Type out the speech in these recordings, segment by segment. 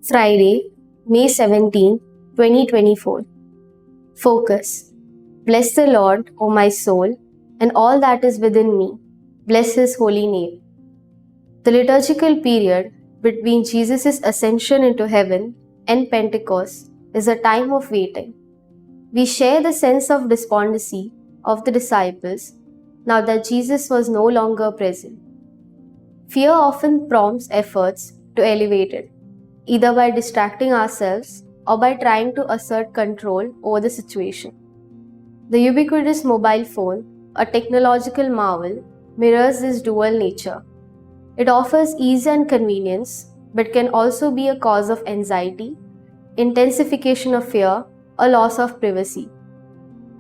Friday, May 17, 2024. Focus. Bless the Lord, O my soul, and all that is within me. Bless his holy name. The liturgical period between Jesus' ascension into heaven and Pentecost is a time of waiting. We share the sense of despondency of the disciples now that Jesus was no longer present. Fear often prompts efforts to elevate it, either by distracting ourselves or by trying to assert control over the situation. The ubiquitous mobile phone, a technological marvel, mirrors this dual nature. It offers ease and convenience, but can also be a cause of anxiety, intensification of fear, or loss of privacy.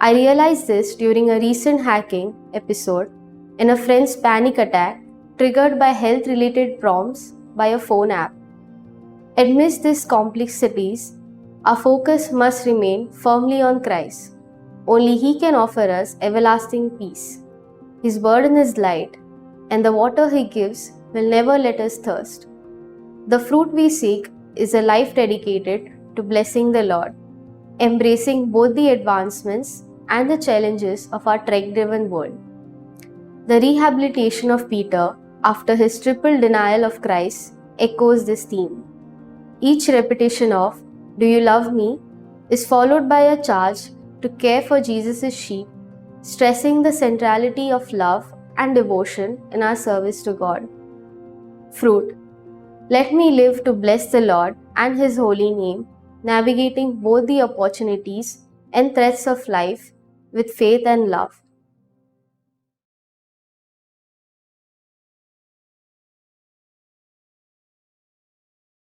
I realized this during a recent hacking episode in a friend's panic attack triggered by health-related prompts by a phone app. Amidst these complexities, our focus must remain firmly on Christ. Only He can offer us everlasting peace. His burden is light, and the water He gives will never let us thirst. The fruit we seek is a life dedicated to blessing the Lord, embracing both the advancements and the challenges of our tech-driven world. The rehabilitation of Peter after his triple denial of Christ echoes this theme. Each repetition of, "Do you love me?" is followed by a charge to care for Jesus' sheep, stressing the centrality of love and devotion in our service to God. Fruit. Let me live to bless the Lord and His holy name, navigating both the opportunities and threats of life with faith and love.